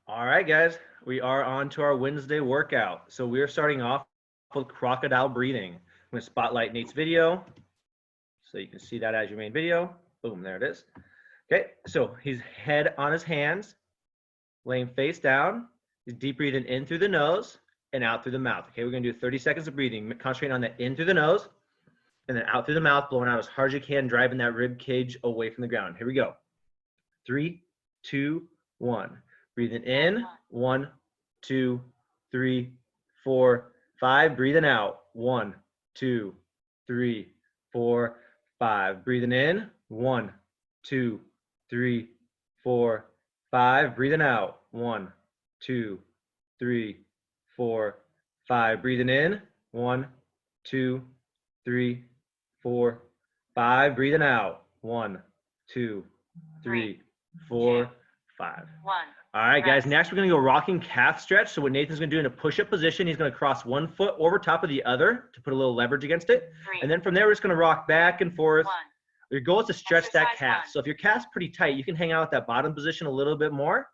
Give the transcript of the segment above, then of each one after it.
All right, guys, we are on to our Wednesday workout. So we are starting off with crocodile breathing. I'm going to spotlight Nate's video so you can see that as your main video. Boom, there it is. Okay, so he's head on his hands, laying face down. He's deep breathing in through the nose and out through the mouth. Okay, we're going to do 30 seconds of breathing, concentrating on the in through the nose and then out through the mouth, blowing out as hard as you can, driving that rib cage away from the ground. Here we go. 3, 2, 1. Breathing in, 1, 2, 3, 4, 5. Breathing out, 1, 2, 3, 4, 5. Breathing in, 1, 2, 3, 4, 5. Breathing out, 1, 2, 3, 4, 5. Breathing in, 1, 2, 3, 4, 5. Breathing out, 1, 2, 3, 4, 5. All right, guys, next we're going to go rocking calf stretch. So what Nathan's going to do in a push-up position, he's going to cross one foot over top of the other to put a little leverage against it. And then from there, we're just going to rock back and forth. Your goal is to stretch that calf. So if your calf's pretty tight, you can hang out at that bottom position a little bit more,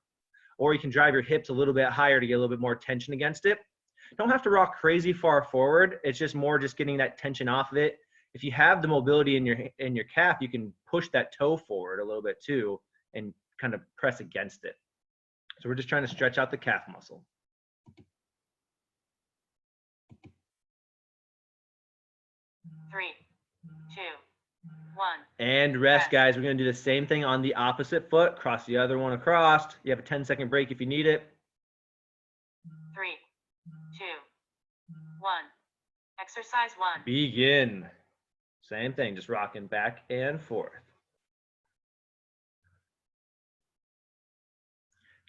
or you can drive your hips a little bit higher to get a little bit more tension against it. Don't have to rock crazy far forward. It's just more just getting that tension off of it. If you have the mobility in your calf, you can push that toe forward a little bit too and kind of press against it. So we're just trying to stretch out the calf muscle. 3, 2, 1. And rest, guys. We're going to do the same thing on the opposite foot. Cross the other one across. You have a 10-second break if you need it. 3, 2, 1. Exercise 1. Begin. Same thing, just rocking back and forth.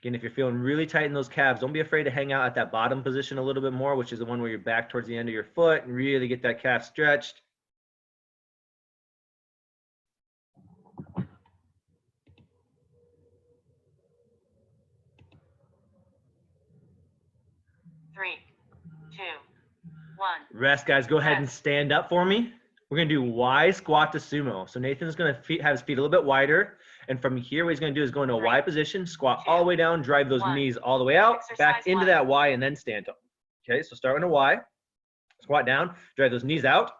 Again, if you're feeling really tight in those calves, don't be afraid to hang out at that bottom position a little bit more, which is the one where you're back towards the end of your foot, and really get that calf stretched. Three, 2, 1. Rest, guys. Go ahead and stand up for me. We're going to do Y squat to sumo. So Nathan's going to have his feet a little bit wider. And from here, what he's going to do is go into a Y position, squat all the way down, drive those knees all the way out, back into that Y, and then stand up. Okay, so start in a Y, squat down, drive those knees out.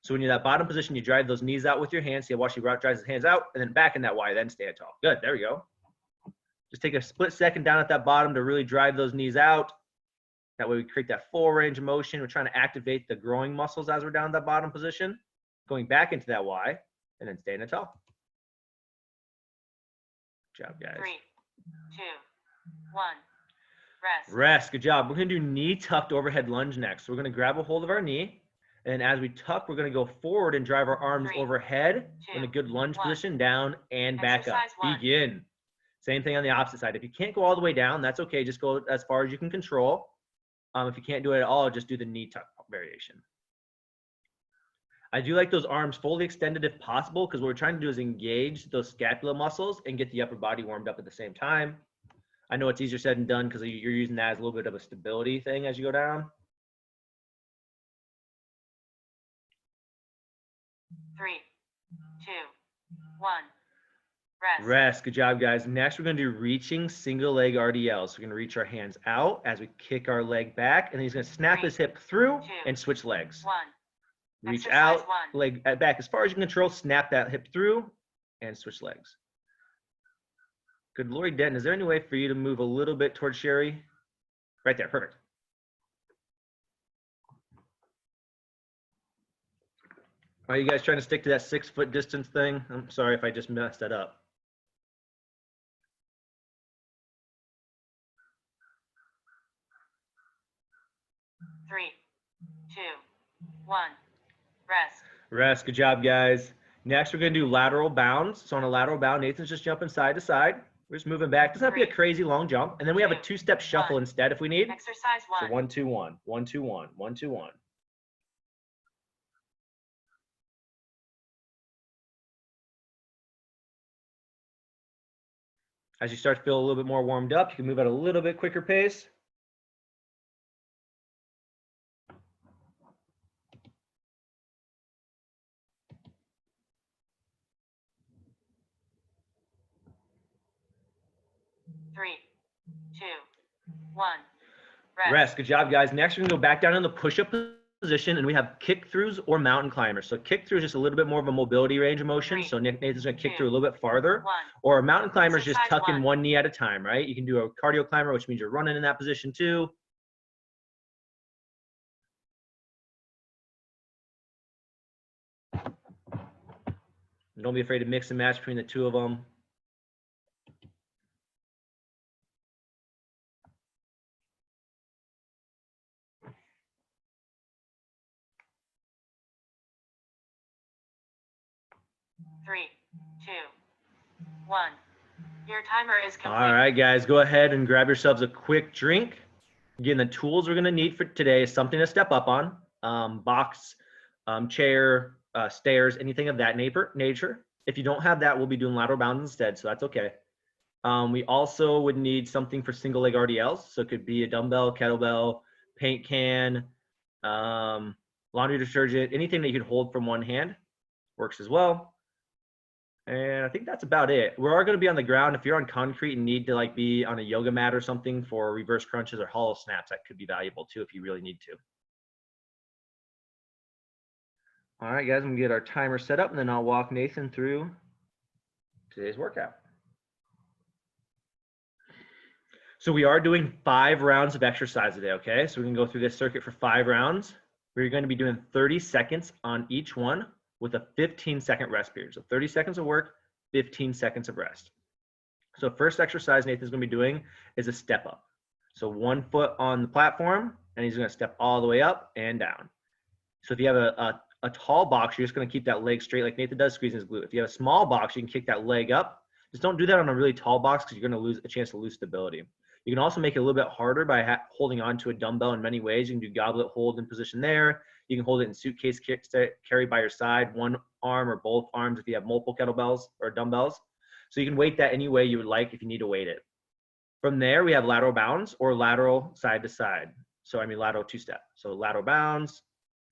So when you're in that bottom position, you drive those knees out with your hands. See how Washi drives his hands out, and then back in that Y, then stand tall. Good, there we go. Just take a split second down at that bottom to really drive those knees out. That way we create that full range of motion. We're trying to activate the growing muscles as we're down at that bottom position. Going back into that Y, and then staying tall. Good job, guys. 3, 2, 1. Rest. Rest. Good job. We're going to do knee tucked overhead lunge next. So we're going to grab a hold of our knee. And as we tuck, we're going to go forward and drive our arms overhead in a good lunge position, down and back up. Begin. Same thing on the opposite side. If you can't go all the way down, that's okay. Just go as far as you can control. If you can't do it at all, just do the knee tuck variation. I do like those arms fully extended if possible, because what we're trying to do is engage those scapula muscles and get the upper body warmed up at the same time. I know it's easier said than done because you're using that as a little bit of a stability thing as you go down. 3, 2, 1. Rest. Rest. Good job, guys. Next, we're going to do reaching single leg RDLs. So we're going to reach our hands out as we kick our leg back, and then he's going to snap his hip through and switch legs. 1. Reach out, leg back as far as you can control, snap that hip through, and switch legs. Good Lord, Denton, is there any way for you to move a little bit towards Sherry? Right there, perfect. Are you guys trying to stick to that 6-foot distance thing? I'm sorry if I just messed that up. Three, 2, 1. Rest. Rest. Good job, guys. Next, we're going to do lateral bounds. So on a lateral bound, Nathan's just jumping side to side. We're just moving back. Doesn't have to be a crazy long jump. And then we have a 2-step shuffle instead if we need. Exercise 1. So 1, 2, 1, 1, 2, 1, 1, 2, 1. As you start to feel a little bit more warmed up, you can move at a little bit quicker pace. Three, 2, 1. Rest. Good job, guys. Next, we're going to go back down in the push-up position, and we have kick-throughs or mountain climbers. So kick-through is just a little bit more of a mobility range of motion. So Nathan's going to kick through a little bit farther. 1. Or a mountain climber is just Exercise tucking 1. one knee at a time, right? You can do a cardio climber, which means you're running in that position too. And don't be afraid to mix and match between the two of them. Three, two, 1. Your timer is complete. All right, guys, go ahead and grab yourselves a quick drink. Again, the tools we're going to need for today is something to step up on, box, chair, stairs, anything of that nature. If you don't have that, we'll be doing lateral bounds instead, so that's okay. We also would need something for single leg RDLs. So it could be a dumbbell, kettlebell, paint can, laundry detergent, anything that you can hold from one hand works as well. And I think that's about it. We are going to be on the ground. If you're on concrete and need to like be on a yoga mat or something for reverse crunches or hollow snaps, that could be valuable too if you really need to. All right, guys, I'm going to get our timer set up and then I'll walk Nathan through today's workout. So we are doing 5 rounds of exercise today, okay? So we can go through this circuit for 5 rounds. We're going to be doing 30 seconds on each one with a 15-second rest period. So 30 seconds of work, 15 seconds of rest. So first exercise Nathan's going to be doing is a step up. So 1 foot on the platform, and he's going to step all the way up and down. So if you have a tall box, you're just going to keep that leg straight like Nathan does, squeezing his glute. If you have a small box, you can kick that leg up. Just don't do that on a really tall box because you're going to lose a chance to lose stability. You can also make it a little bit harder by holding on to a dumbbell in many ways. You can do goblet hold in position there. You can hold it in suitcase carry by your side, one arm or both arms if you have multiple kettlebells or dumbbells. So you can weight that any way you would like if you need to weight it. From there, we have lateral bounds or lateral side to side. So I mean lateral 2-step. So lateral bounds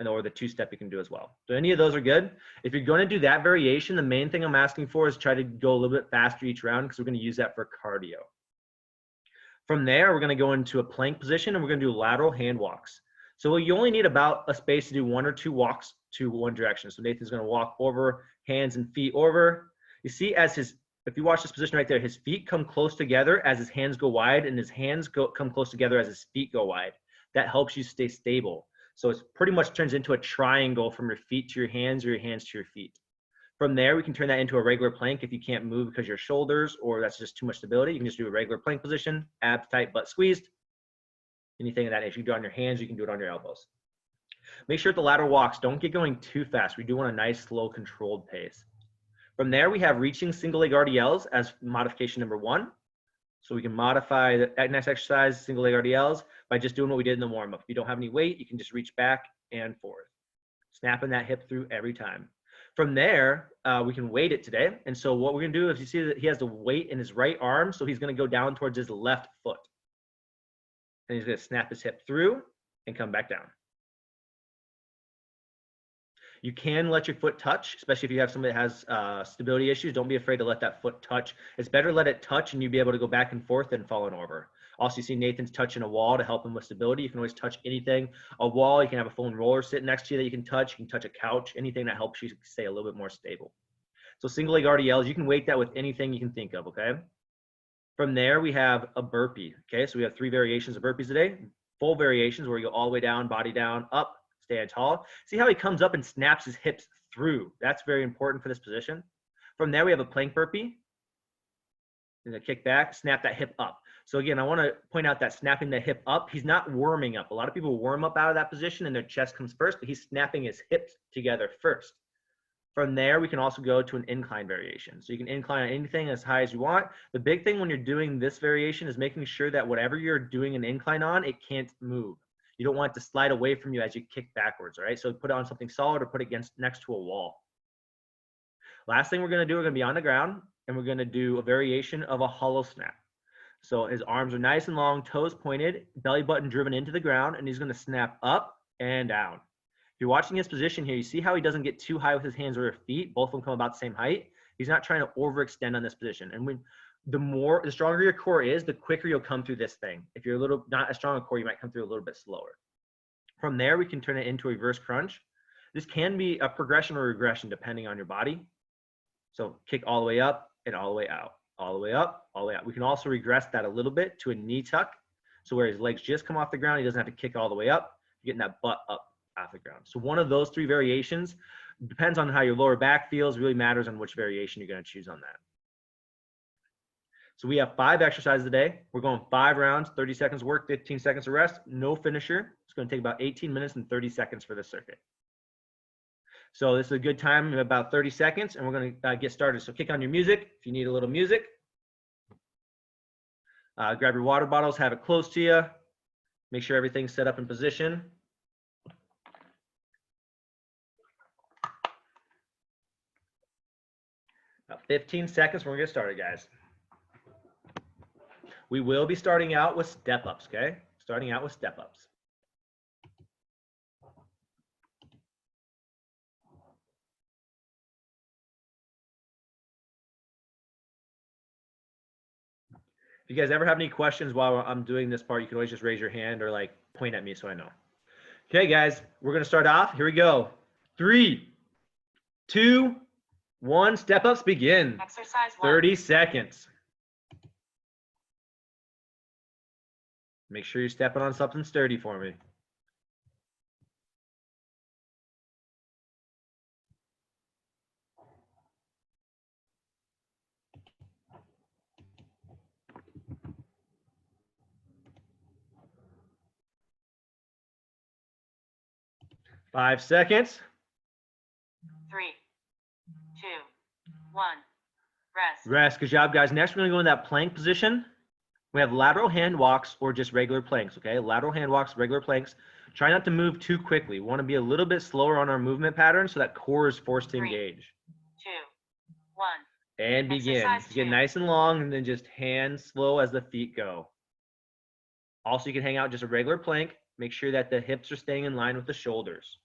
or the 2-step you can do as well. So any of those are good. If you're going to do that variation, the main thing I'm asking for is try to go a little bit faster each round because we're going to use that for cardio. From there, we're going to go into a plank position and we're going to do lateral hand walks. So you only need about a space to do 1 or 2 walks to one direction. So Nathan's going to walk over, hands and feet over. You see if you watch this position right there, his feet come close together as his hands go wide and his hands come close together as his feet go wide. That helps you stay stable. So it pretty much turns into a triangle from your feet to your hands or your hands to your feet. From there, we can turn that into a regular plank if you can't move because your shoulders or that's just too much stability. You can just do a regular plank position, abs tight, butt squeezed. Anything of that nature. You can do it on your hands, you can do it on your elbows. Make sure the lateral walks don't get going too fast. We do want a nice, slow, controlled pace. From there, we have reaching single leg RDLs as modification number 1. So we can modify that next exercise, single leg RDLs, by just doing what we did in the warm-up. If you don't have any weight, you can just reach back and forth, snapping that hip through every time. From there, we can weight it today. And so what we're going to do is you see that he has the weight in his right arm. So he's going to go down towards his left foot. And he's going to snap his hip through and come back down. You can let your foot touch, especially if you have somebody that has stability issues. Don't be afraid to let that foot touch. It's better to let it touch and you be able to go back and forth than falling over. Also, you see Nathan's touching a wall to help him with stability. You can always touch anything. A wall, you can have a foam roller sitting next to you that you can touch. You can touch a couch, anything that helps you stay a little bit more stable. So single leg RDLs, you can weight that with anything you can think of, okay? From there, we have a burpee, okay? So we have 3 variations of burpees today. Full variations where you go all the way down, body down, up, stand tall. See how he comes up and snaps his hips through. That's very important for this position. From there, we have a plank burpee. And a kick back, snap that hip up. So again, I want to point out that snapping the hip up, he's not warming up. A lot of people warm up out of that position and their chest comes first, but he's snapping his hips together first. From there, we can also go to an incline variation. So you can incline on anything as high as you want. The big thing when you're doing this variation is making sure that whatever you're doing an incline on, it can't move. You don't want it to slide away from you as you kick backwards, all right? So put it on something solid or put it next to a wall. Last thing we're going to do, we're going to be on the ground and we're going to do a variation of a hollow snap. So his arms are nice and long, toes pointed, belly button driven into the ground, and he's going to snap up and down. If you're watching his position here, you see how he doesn't get too high with his hands or feet. Both of them come about the same height. He's not trying to overextend on this position. And the stronger your core is, the quicker you'll come through this thing. If you're not as strong a core, you might come through a little bit slower. From there, we can turn it into a reverse crunch. This can be a progression or regression depending on your body. So kick all the way up and all the way out, all the way up, all the way out. We can also regress that a little bit to a knee tuck. So where his legs just come off the ground, he doesn't have to kick all the way up. You're getting that butt up off the ground. So one of those 3 variations, depends on how your lower back feels, really matters on which variation you're going to choose on that. So we have 5 exercises today. We're going 5 rounds, 30 seconds work, 15 seconds of rest, no finisher. It's going to take about 18 minutes and 30 seconds for this circuit. So this is a good time, about 30 seconds, and we're going to get started. So kick on your music if you need a little music. Grab your water bottles, have it close to you. Make sure everything's set up in position. About 15 seconds, we're going to get started, guys. We will be starting out with step-ups, okay? Starting out with step-ups. If you guys ever have any questions while I'm doing this part, you can always just raise your hand or like point at me so I know. Okay, guys, we're going to start off. Here we go. 3, 2, 1. Step-ups begin. Exercise 1. 30 seconds. Make sure you're stepping on something sturdy for me. Five seconds. 3, 2, 1. Rest. Rest. Good job, guys. Next, we're going to go in that plank position. We have lateral hand walks or just regular planks, okay? Lateral hand walks, regular planks. Try not to move too quickly. We want to be a little bit slower on our movement pattern so that core is forced to 3, engage. 2, 1. And begin. Exercise Get 2. nice and long and then just hands slow as the feet go. Also, you can hang out just a regular plank. Make sure that the hips are staying in line with the shoulders.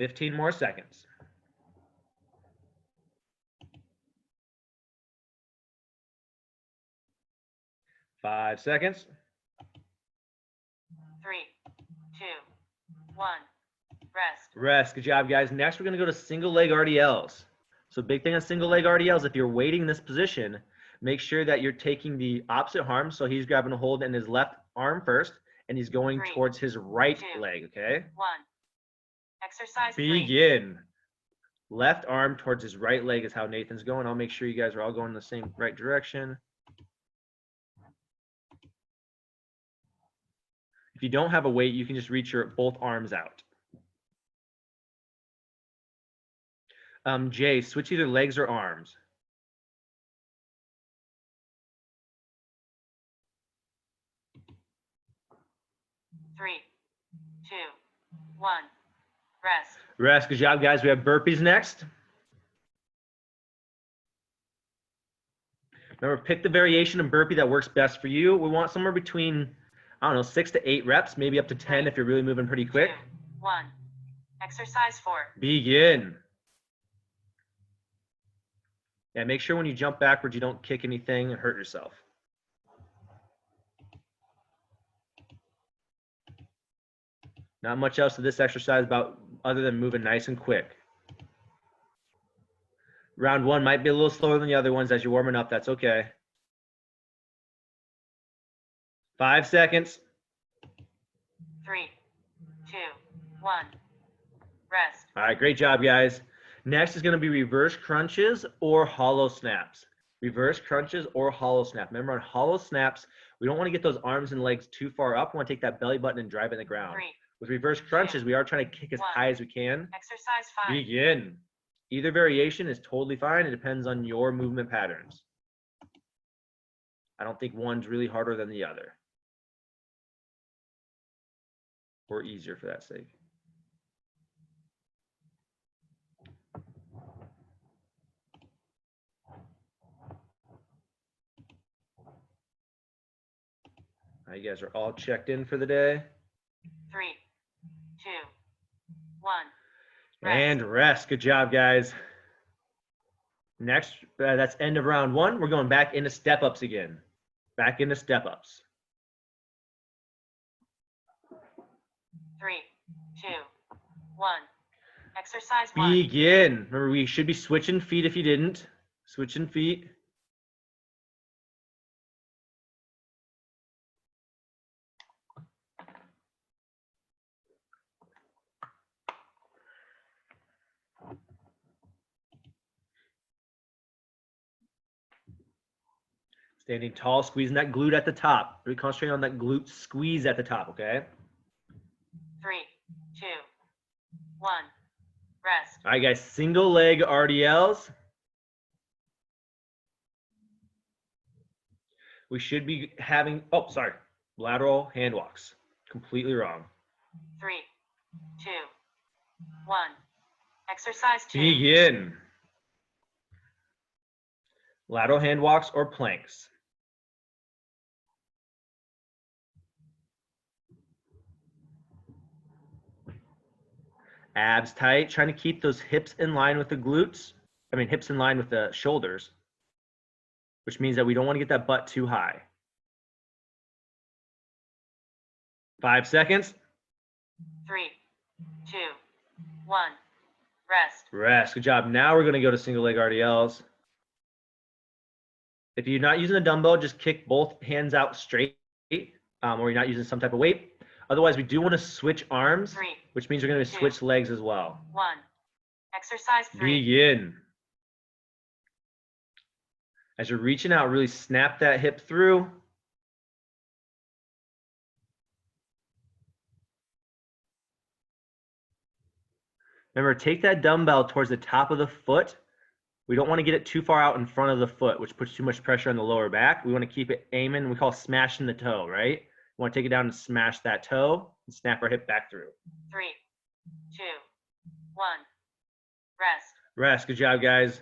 $15 more seconds. 5 seconds. 3, 2, 1. Rest. Rest. Good job, guys. Next, we're going to go to single leg RDLs. So big thing on single leg RDLs, if you're waiting in this position, make sure that you're taking the opposite arm. So he's grabbing a hold in his left arm first, and he's going 3, towards his right 2, leg, okay? 1. Exercise 3. Begin. Left arm towards his right leg is how Nathan's going. I'll make sure you guys are all going in the same right direction. If you don't have a weight, you can just reach your both arms out. Jay, switch either legs or arms. Three, 2, 1. Rest. Rest. Good job, guys. We have burpees next. Remember, pick the variation of burpee that works best for you. We want somewhere between, I don't know, 6 to 8 reps, maybe up to 10 if you're really moving pretty quick. 2, 1. Exercise 4. Begin. Yeah, make sure when you jump backwards, you don't kick anything and hurt yourself. Not much else to this exercise about other than moving nice and quick. Round 1 might be a little slower than the other ones as you're warming up. That's okay. 5 seconds. 3, 2, 1. Rest. All right, great job, guys. Next is going to be reverse crunches or hollow snaps. Reverse crunches or hollow snap. Remember, on hollow snaps, we don't want to get those arms and legs too far up. We want to take that belly button and drive it in the ground. 3, With reverse crunches, we are trying to kick as 1. high as we can. Exercise 5. Begin. Either variation is totally fine. It depends on your movement patterns. I don't think one's really harder than the other. Or easier for that sake. Now you guys are all checked in for the day. 3, 2, 1. And rest. Good job, guys. Next, that's end of round one. We're going back into step-ups again. Back into step-ups. 3, 2, 1. Exercise 1. Begin. Remember, we should be switching feet if you didn't. Switching feet. Standing tall, squeezing that glute at the top. Really concentrate on that glute squeeze at the top, okay? 3, 2, 1. Rest. All right, guys, single leg RDLs. We should be having, oh, sorry, lateral hand walks. Completely wrong. 3, 2, 1. Exercise 2. Begin. Lateral hand walks or planks. Abs tight, trying to keep those hips in line with the glutes. I mean, hips in line with the shoulders, which means that we don't want to get that butt too high. 5 seconds. 3, 2, 1. Rest. Rest. Good job. Now we're going to go to single leg RDLs. If you're not using a dumbbell, just kick both hands out straight, or you're not using some type of weight. Otherwise, we do want to switch arms, 3, which means we're going to switch legs as well. 1. Exercise 3. Begin. As you're reaching out, really snap that hip through. Remember, take that dumbbell towards the top of the foot. We don't want to get it too far out in front of the foot, which puts too much pressure on the lower back. We want to keep it aiming. We call smashing the toe, right? We want to take it down and smash that toe and snap our hip back through. 3, 2, 1. Rest. Rest. Good job, guys.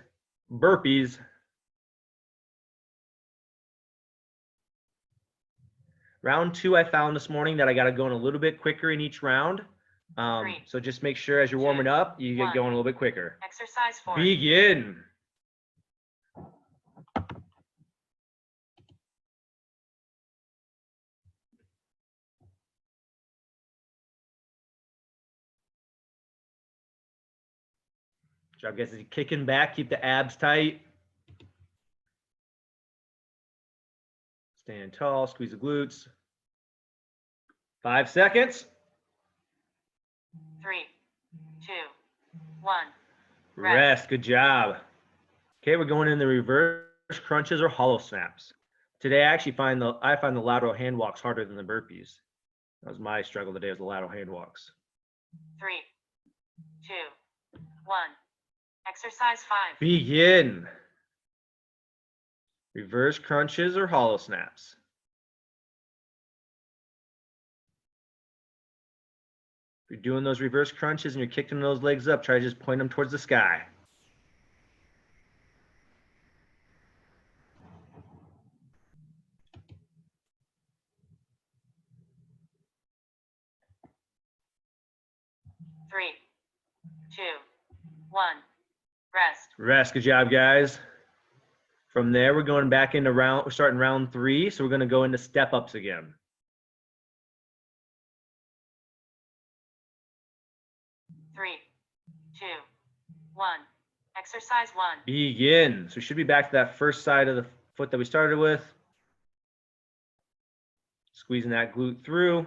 Burpees. Round 2, I found this morning that I got to go in a little bit quicker in each round. So just make sure as you're warming up, you get going a little bit quicker. Exercise 4. Begin. Good job, guys. As you're kicking back, keep the abs tight. Stand tall, squeeze the glutes. 5 seconds. 3, 2, 1. Rest. Good job. Okay, we're going in the reverse crunches or hollow snaps. Today, I actually find the lateral hand walks harder than the burpees. That was my struggle today, was the lateral hand walks. 3, 2, 1. Exercise 5. Begin. Reverse crunches or hollow snaps. If you're doing those reverse crunches and you're kicking those legs up, try to just point them towards the sky. Three, 2, 1. Rest. Rest. Good job, guys. From there, we're going back into we're starting round 3, so we're going to go into step-ups again. 3, 2, 1. Exercise 1. Begin. So we should be back to that first side of the foot that we started with. Squeezing that glute through.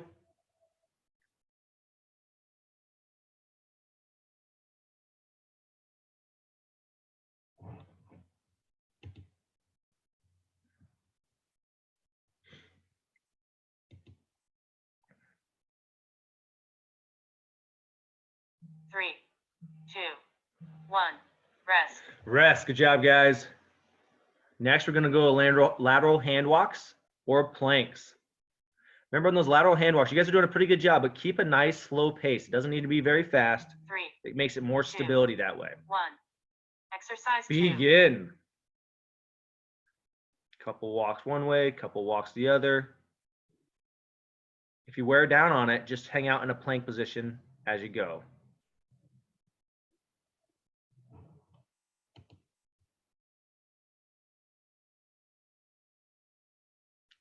Three, 2, 1. Rest. Rest. Good job, guys. Next, we're going to go lateral hand walks or planks. Remember on those lateral hand walks, you guys are doing a pretty good job, but keep a nice slow pace. It doesn't need to be very fast. 3, It makes it more stability that way. 1. Exercise 2. Begin. Couple walks one way, couple walks the other. If you wear down on it, just hang out in a plank position as you go.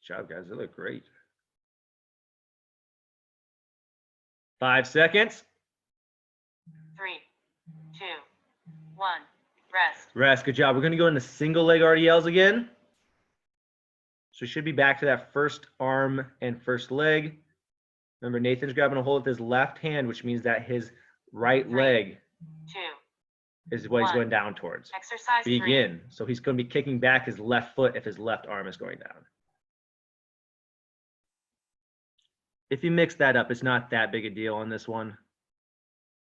Good job, guys. They look great. 5 seconds. 3, 2, 1. Rest. Rest. Good job. We're going to go into single leg RDLs again. So we should be back to that first arm and first leg. Remember, Nathan's grabbing a hold with his left hand, which means that his right 3, leg 2. is what he's 1. going down towards. Exercise 3. Begin. So he's going to be kicking back his left foot if his left arm is going down. If you mix that up, it's not that big a deal on this one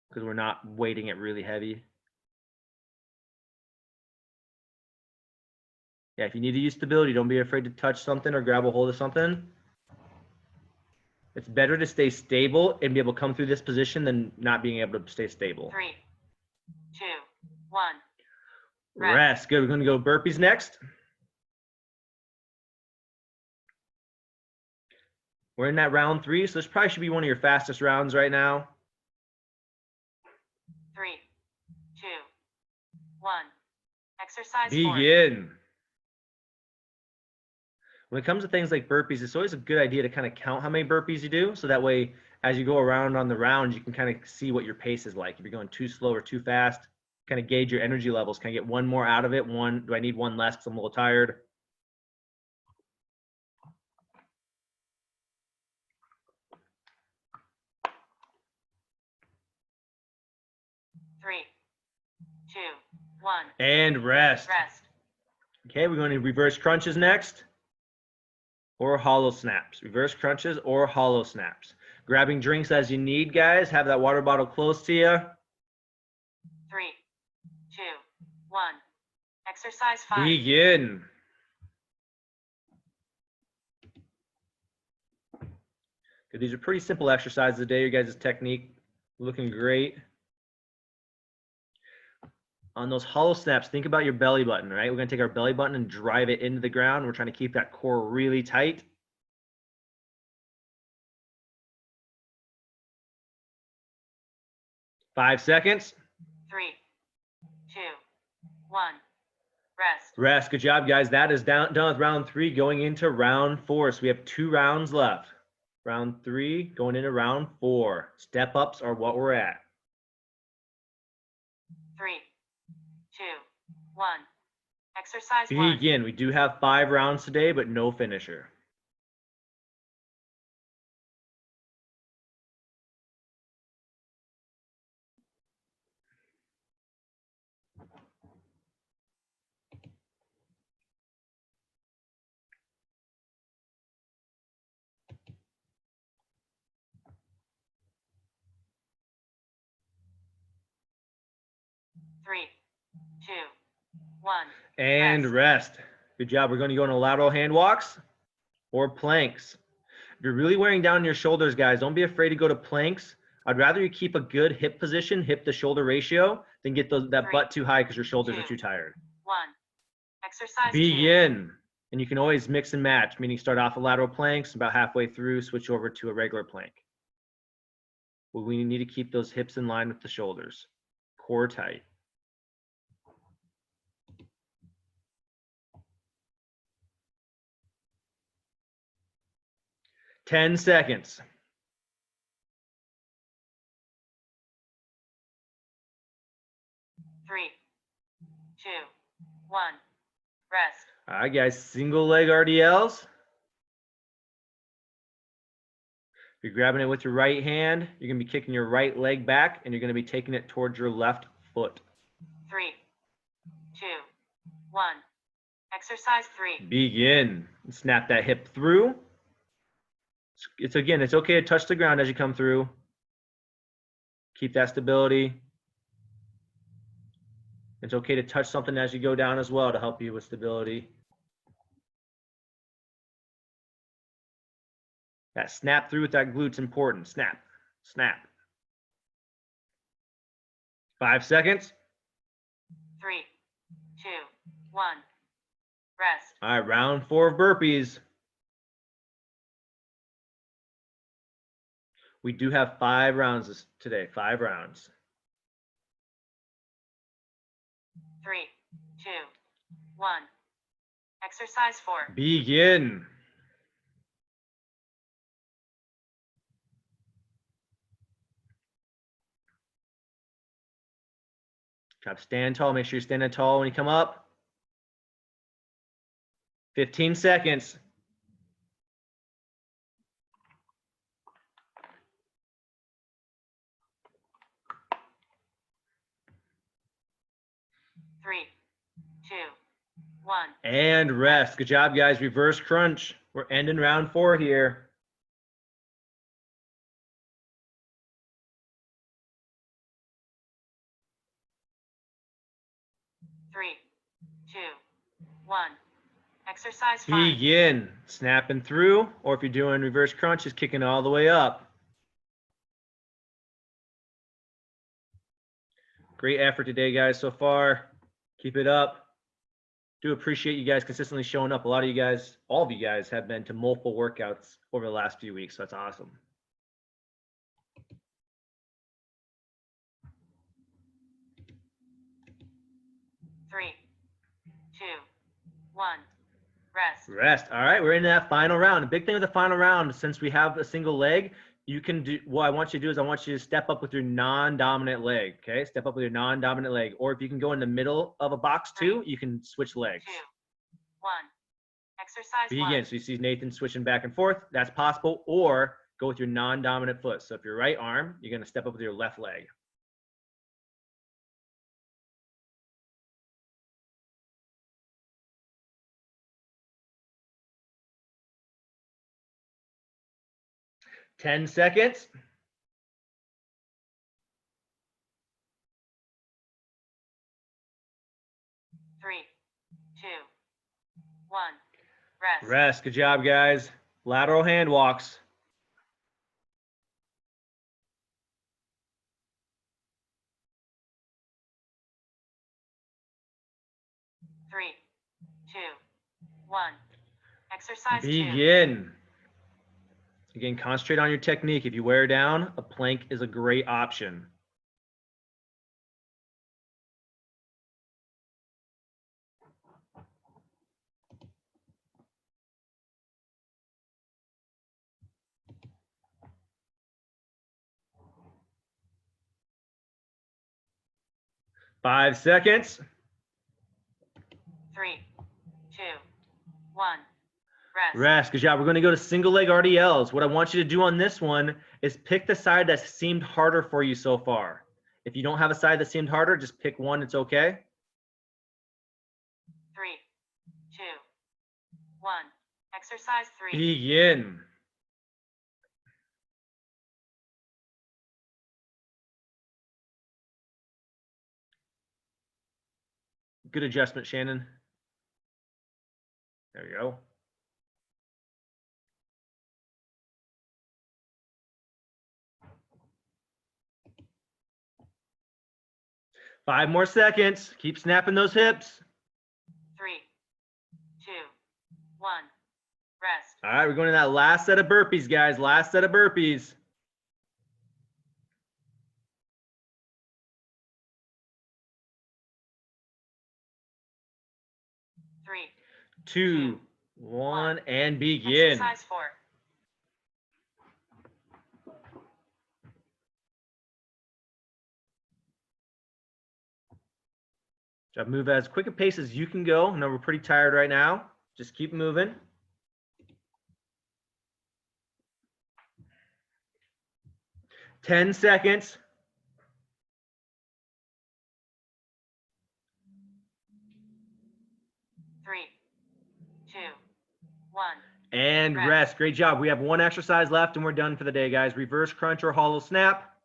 because we're not weighting it really heavy. Yeah, if you need to use stability, don't be afraid to touch something or grab a hold of something. It's better to stay stable and be able to come through this position than not being able to stay stable. 3, 2, 1. Rest. Good. We're going to go burpees next. We're in that round 3, so this probably should be one of your fastest rounds right now. 3, 2, 1. Exercise 4. Begin. When it comes to things like burpees, it's always a good idea to kind of count how many burpees you do. So that way, as you go around on the round, you can kind of see what your pace is like. If you're going too slow or too fast, kind of gauge your energy levels. Can I get one more out of it? Do I need one less because I'm a little tired? Three, 2, 1. And rest. Rest. Okay, we're going to reverse crunches next. Or hollow snaps. Reverse crunches or hollow snaps. Grabbing drinks as you need, guys. Have that water bottle close to you. 3, 2, 1. Exercise 5. Begin. Good. These are pretty simple exercises today. Your guys' technique looking great. On those hollow snaps, think about your belly button, right? We're going to take our belly button and drive it into the ground. We're trying to keep that core really tight. Five seconds. 3, 2, 1. Rest. Rest. Good job, guys. That is done with round 3, going into round 4. So we have 2 rounds left. Round 3, going into round 4. Step ups are what we're at. 3, 2, 1. Exercise 1. Begin. We do have 5 rounds today, but no finisher. Three, 2, 1. And rest. Good job. We're going to go into lateral hand walks or planks. If you're really wearing down your shoulders, guys, don't be afraid to go to planks. I'd rather you keep a good hip position, hip to shoulder ratio, than get that 3, butt too high because your shoulders 2, are too tired. 1. Exercise 2. Begin. And you can always mix and match, meaning start off a lateral planks, about halfway through, switch over to a regular plank. Well, we need to keep those hips in line with the shoulders. Core tight. Ten seconds. 3, 2, 1. Rest. All right, guys, single leg RDLs. If you're grabbing it with your right hand, you're going to be kicking your right leg back, and you're going to be taking it towards your left foot. 3, 2, 1. Exercise 3. Begin. Snap that hip through. It's okay to touch the ground as you come through. Keep that stability. It's okay to touch something as you go down as well to help you with stability. That snap through with that glute's important. Snap, snap. 5 seconds. 3, 2, 1. Rest. All right, round 4 of burpees. We do have 5 rounds today, 5 rounds. 3, 2, 1. Exercise 4. Begin. Job, stand tall. Make sure you're standing tall when you come up. 15 seconds. Three, two, one. And rest. Good job, guys. Reverse crunch. We're ending round 4 here. Three, two, one. Exercise 5. Begin. Snapping through, or if you're doing reverse crunch, just kicking all the way up. Great effort today, guys, so far. Keep it up. Do appreciate you guys consistently showing up. A lot of you guys, all of you guys, have been to multiple workouts over the last few weeks, so that's awesome. Three, two, one. Rest. Rest. All right, we're in that final round. The big thing with the final round, since we have a single leg, you can do, what I want you to do is I want you to step up with your non-dominant leg, okay? Step up with your non-dominant leg. Or if you can go in the middle of a box too, you can switch legs. 2, 1. Exercise Begin. 1. So you see Nathan switching back and forth. That's possible. Or go with your non-dominant foot. So if your right arm, you're going to step up with your left leg. Ten seconds. Three, two, one. Rest. Rest. Good job, guys. Lateral hand walks. Three, two, one. Exercise 2. Begin. Again, concentrate on your technique. If you wear down, a plank is a great option. Five seconds. 3, 2, 1. Rest. Rest. Good job. We're going to go to single leg RDLs. What I want you to do on this one is pick the side that seemed harder for you so far. If you don't have a side that seemed harder, just pick one. It's okay. 3, 2, 1. Exercise 3. Begin. Good adjustment, Shannon. There you go. Five more seconds. Keep snapping those hips. 3, 2, 1. Rest. All right, we're going to that last set of burpees, guys. Last set of burpees. 3, 2, 1, and begin. Exercise 4. So move as quick a pace as you can go. I know we're pretty tired right now. Just keep moving. Ten seconds. 3, 2, 1. And rest. Great job. We have one exercise left and we're done for the day, guys. Reverse crunch or hollow snap.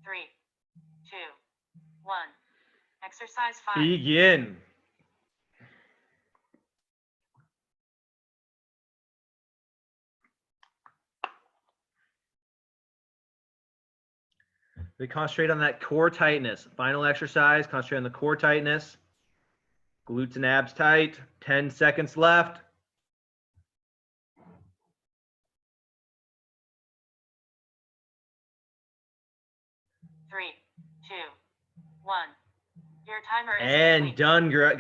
3, 2, 1. Exercise 5. Begin. We concentrate on that core tightness. Final exercise, concentrate on the core tightness. Glutes and abs tight. 10 seconds left. 3, 2, 1. Your timer is And complete. done, guys.